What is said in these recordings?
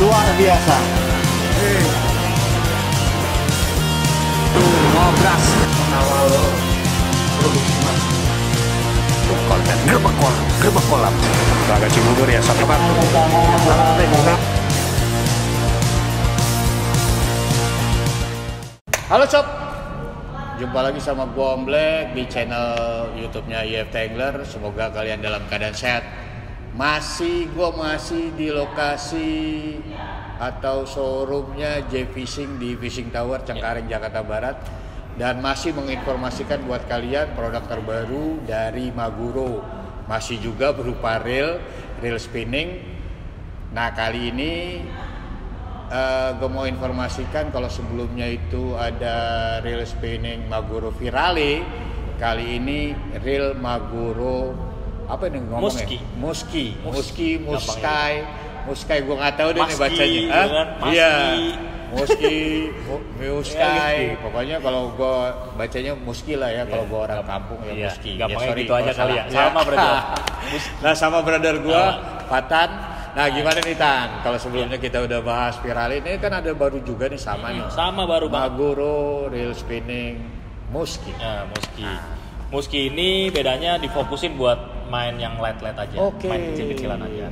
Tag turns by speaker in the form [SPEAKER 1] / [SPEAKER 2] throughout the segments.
[SPEAKER 1] luar biasa. Ngobras awal konten gerbek kolam agak Cibubur ya, sampai Halo sob, jumpa lagi sama gua Om Black di channel YouTube-nya IFT Angler. Semoga kalian dalam keadaan sehat. Gua masih di lokasi atau showroomnya J Fishing di Fishing Tower Cengkareng, Jakarta Barat, dan masih menginformasikan buat kalian produk terbaru dari Maguro. Masih juga berupa reel spinning. Nah, kali ini gue mau informasikan kalau sebelumnya itu ada reel spinning Maguro Virale, kali ini reel Maguro apa ini ngomongnya? Musky, gue nggak tahu deh nih bacanya. Iya, Musky. Pokoknya kalau gue bacanya Musky lah ya, kalau gue orang kampung ya Musky.
[SPEAKER 2] Gampangnya gitu aja kali ya. Sama berarti.
[SPEAKER 1] Nah, sama brother gue Fatan. Nah, gimana nih Tan? Kalau sebelumnya kita udah bahas Virale, ini kan ada baru juga nih sama nih.
[SPEAKER 2] Sama baru banget.
[SPEAKER 1] Maguro reel spinning Musky.
[SPEAKER 2] Ya, Musky. Musky ini bedanya difokusin buat main yang light aja. Main kecil-kecilan aja.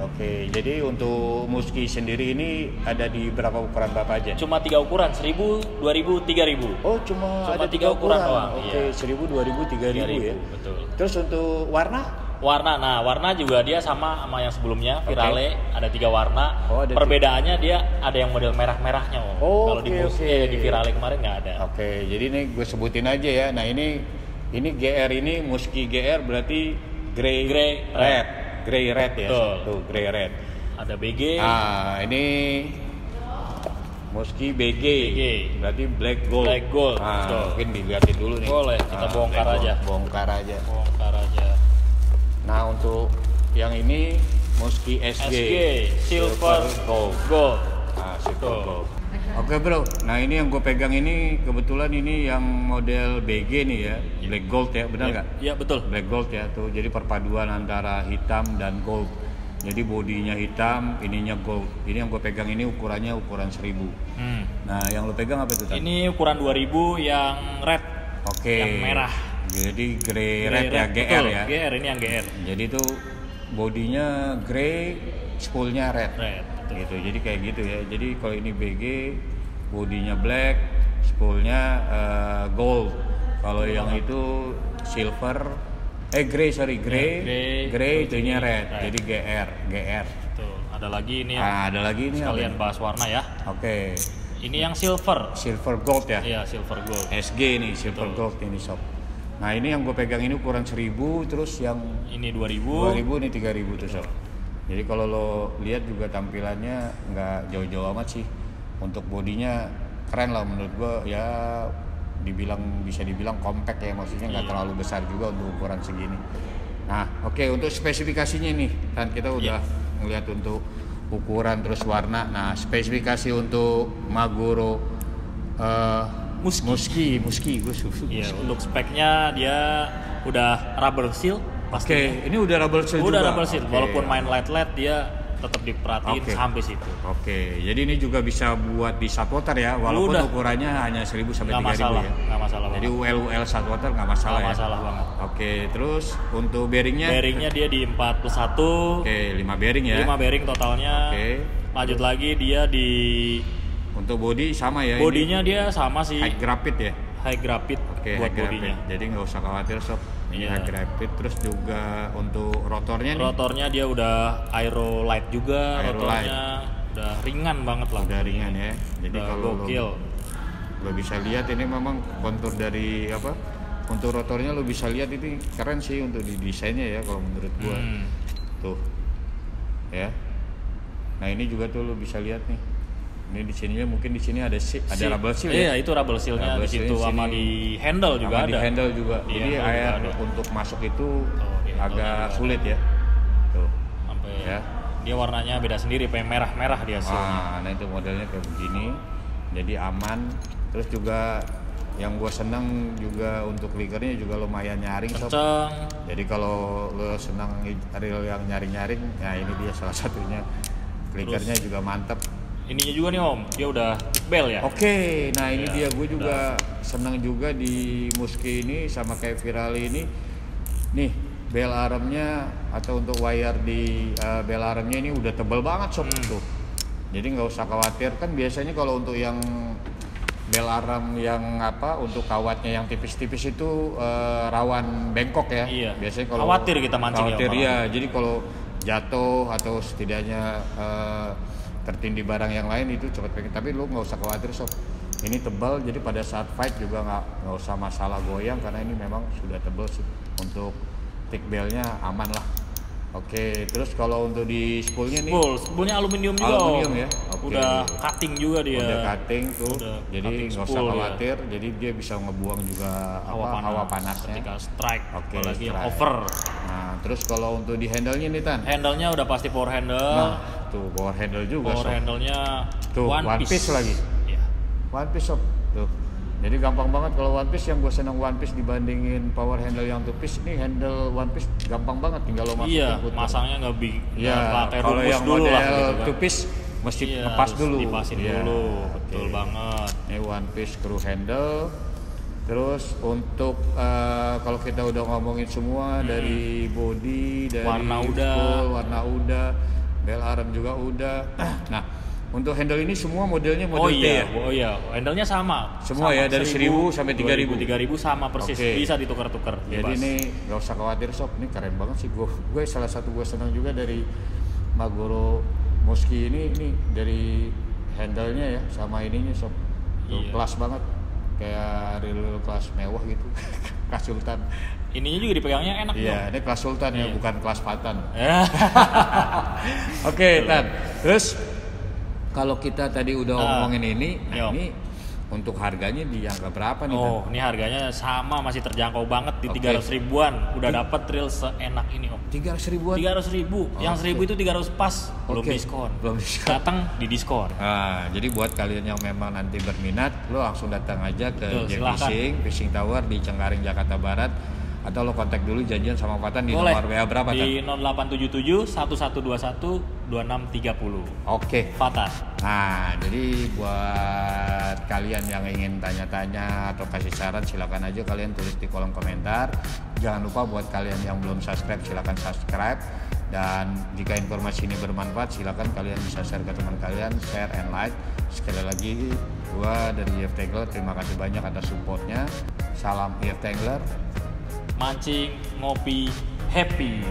[SPEAKER 1] Jadi untuk Musky sendiri ini ada di berapa ukuran Bapak aja?
[SPEAKER 2] Cuma 3 ukuran, 1000, 2000, 3000.
[SPEAKER 1] Oh, cuma ada
[SPEAKER 2] 3 ukuran doang.
[SPEAKER 1] 1000, 2000, 3000 ya.
[SPEAKER 2] Betul.
[SPEAKER 1] Terus untuk warna?
[SPEAKER 2] Warna juga dia sama yang sebelumnya Virale, ada 3 warna. Perbedaannya dia ada yang model merah-merahnya. Kalau di Virale kemarin nggak ada.
[SPEAKER 1] Jadi ini gue sebutin aja ya. Nah, ini GR ini Musky GR berarti grey red ya. Tuh, grey red.
[SPEAKER 2] Ada BG.
[SPEAKER 1] Ah, ini Musky BG. Berarti black gold. Mungkin dilihatin dulu nih.
[SPEAKER 2] Boleh, kita bongkar aja.
[SPEAKER 1] Bongkar aja. Nah, untuk yang ini Musky SG
[SPEAKER 2] Silver Gold.
[SPEAKER 1] Silver Gold. Oke bro, nah ini yang gue pegang ini kebetulan ini yang model BG nih ya, black gold ya, benar nggak?
[SPEAKER 2] Iya betul.
[SPEAKER 1] Black gold ya tuh, jadi perpaduan antara hitam dan gold. Jadi bodinya hitam, ininya gold. Ini yang gue pegang ini ukurannya ukuran 1000. Nah, yang lo pegang apa itu Tan?
[SPEAKER 2] Ini ukuran 2000 yang red. Yang merah.
[SPEAKER 1] Jadi grey red ya, GR
[SPEAKER 2] betul,
[SPEAKER 1] ya.
[SPEAKER 2] GR ini yang GR.
[SPEAKER 1] Jadi itu bodinya grey, spoolnya red. Gitu. Jadi kayak gitu ya. Jadi kalau ini BG, bodinya black, spoolnya gold. Kalau yang itu silver, grey itunya red. Jadi GR.
[SPEAKER 2] Tuh, ada lagi ini sekalian bahas warna ya. Ini yang silver
[SPEAKER 1] gold ya.
[SPEAKER 2] Iya, silver gold.
[SPEAKER 1] SG nih, silver gold ini sob. Nah, ini yang gue pegang ini ukuran 1000, terus yang
[SPEAKER 2] ini 2000
[SPEAKER 1] ini 3000 tuh sob. Jadi kalau lo lihat juga tampilannya nggak jauh-jauh amat sih. Untuk bodinya keren lah menurut gue ya, bisa dibilang compact ya, maksudnya nggak terlalu besar juga untuk ukuran segini. Nah, untuk spesifikasinya nih kan kita udah ngelihat untuk ukuran terus warna. Nah, spesifikasi untuk Maguro Musky gue susu.
[SPEAKER 2] Iya, untuk speknya dia udah rubber seal.
[SPEAKER 1] Ini udah rubber seal juga.
[SPEAKER 2] Rubber seal. Walaupun main light dia tetap diperhatiin sampai situ.
[SPEAKER 1] Jadi ini juga bisa buat di saltwater ya, walaupun ukurannya hanya 1000 sampai 3000 ya.
[SPEAKER 2] Nggak masalah.
[SPEAKER 1] Jadi UL saltwater nggak masalah ya.
[SPEAKER 2] Nggak masalah banget.
[SPEAKER 1] Terus untuk bearingnya?
[SPEAKER 2] Bearingnya dia di 4+1.
[SPEAKER 1] 5 bearing ya.
[SPEAKER 2] 5 bearing totalnya. Lanjut lagi dia di.
[SPEAKER 1] Untuk body sama ya.
[SPEAKER 2] Bodinya dia sama sih.
[SPEAKER 1] High grapit ya.
[SPEAKER 2] High grapit buat bodinya.
[SPEAKER 1] Jadi nggak usah khawatir sob. Ini high grapit. Terus juga untuk rotornya nih.
[SPEAKER 2] Rotornya dia udah aero light juga. Rotornya udah ringan banget lah.
[SPEAKER 1] Udah ringan ya. Jadi kalau lo bisa lihat ini memang kontur dari untuk rotornya lo bisa lihat ini keren sih untuk di desainnya ya kalau menurut gua. Tuh. Ya. Nah, ini juga tuh lo bisa lihat nih. Ini di sini mungkin ada rubber seal ya.
[SPEAKER 2] Iya, itu rubber seal-nya di situ sama di handle juga ada.
[SPEAKER 1] Di handle juga. Jadi air untuk masuk itu agak sulit ya. Tuh.
[SPEAKER 2] Sampai dia warnanya beda sendiri, pengen merah-merah dia hasilnya.
[SPEAKER 1] Nah itu modelnya kayak begini. Jadi aman. Terus juga yang gue senang juga untuk clickernya juga lumayan nyaring.
[SPEAKER 2] Kenceng.
[SPEAKER 1] Jadi kalau lo senang reel yang nyaring-nyaring, ya ini dia salah satunya. Clickernya juga mantep.
[SPEAKER 2] ininya juga nih Om, dia udah thick bell ya.
[SPEAKER 1] Oke, nah ini dia,
[SPEAKER 2] ya,
[SPEAKER 1] gue juga senang juga di Musky ini sama kayak Virale ini. Nih, bell armnya atau untuk wire di bell armnya ini udah tebal banget sob tuh. Jadi nggak usah khawatir, kan biasanya kalau untuk yang bell arm yang untuk kawatnya yang tipis-tipis itu rawan bengkok ya.
[SPEAKER 2] Iya.
[SPEAKER 1] Biasanya kalau
[SPEAKER 2] khawatir kita mancing
[SPEAKER 1] ya. Jadi kalau jatuh atau setidaknya tertindih barang yang lain itu cepat pengen. Tapi lu nggak usah khawatir sob. Ini tebal, jadi pada saat fight juga nggak usah masalah goyang karena ini memang sudah tebal sih. Untuk thick bellnya aman lah. Oke, terus kalau untuk di spoolnya nih,
[SPEAKER 2] spoolnya aluminium juga.
[SPEAKER 1] Aluminium ya.
[SPEAKER 2] Udah cutting juga dia.
[SPEAKER 1] Udah cutting tuh. Jadi nggak usah khawatir.
[SPEAKER 2] Ya.
[SPEAKER 1] Jadi dia bisa ngebuang juga hawa panasnya.
[SPEAKER 2] Ketika strike, apalagi
[SPEAKER 1] strike.
[SPEAKER 2] over.
[SPEAKER 1] Nah, terus kalau untuk di handle-nya nih Tan.
[SPEAKER 2] Handle-nya udah pasti power handle.
[SPEAKER 1] Nah, tuh power handle juga.
[SPEAKER 2] Power handle-nya
[SPEAKER 1] tuh one piece lagi.
[SPEAKER 2] Iya.
[SPEAKER 1] One piece sob. Tuh. Jadi gampang banget kalau one piece, yang gue seneng one piece dibandingin power handle yang two piece. Ini handle one piece gampang banget, tinggal lo masukin.
[SPEAKER 2] Iya, masangnya nggak pakai
[SPEAKER 1] kalau
[SPEAKER 2] rumus
[SPEAKER 1] yang
[SPEAKER 2] dulu lah
[SPEAKER 1] model
[SPEAKER 2] gitu kan.
[SPEAKER 1] two piece mesti lepas dulu.
[SPEAKER 2] Dipasin dulu, betul banget.
[SPEAKER 1] Ini one piece screw handle. Terus untuk kalau kita udah ngomongin semua dari body, dari
[SPEAKER 2] warna
[SPEAKER 1] udah, bell arm juga udah. Nah, untuk handle ini semua modelnya model T ya?
[SPEAKER 2] Oh iya, handle-nya sama.
[SPEAKER 1] Semua ya, dari 1000 sampai 3000.
[SPEAKER 2] 3000 sama persis, bisa ditukar-tukar.
[SPEAKER 1] Jadi ini nggak usah khawatir sob, ini keren banget sih. Gue salah satu gue senang juga dari Magoro Musky ini dari handle-nya ya, sama ininya sob. Kelas banget, kayak real kelas mewah gitu. Kelas Sultan.
[SPEAKER 2] Ininya juga dipegangnya enak dong.
[SPEAKER 1] Iya, ini kelas Sultan ya, bukan kelas Patan. Oke, Tan. Terus kalau kita tadi udah ngomongin ini, ini untuk harganya di angka berapa nih?
[SPEAKER 2] Oh, ini harganya sama, masih terjangkau banget di 300 ribuan. Udah dapat reel seenak ini Om.
[SPEAKER 1] 300 ribuan?
[SPEAKER 2] 300 ribu. Yang 1000 itu 300 pas, belum diskon. Datang di diskon.
[SPEAKER 1] Nah, jadi buat kalian yang memang nanti berminat, lo langsung datang aja ke J Fishing Tower di Cengkareng, Jakarta Barat. Atau lo kontak dulu janjian sama Fatan di nomor WA berapa?
[SPEAKER 2] Di 0877 1121 2630.
[SPEAKER 1] Oke.
[SPEAKER 2] Fatan.
[SPEAKER 1] Nah, jadi buat kalian yang ingin tanya-tanya atau kasih saran, silakan aja kalian tulis di kolom komentar. Jangan lupa buat kalian yang belum subscribe, silakan subscribe. Dan jika informasi ini bermanfaat, silakan kalian bisa share ke teman kalian, share and like. Sekali lagi, gua dari IF Tangler, terima kasih banyak atas supportnya. Salam IF Tangler.
[SPEAKER 2] Mancing, ngopi, happy.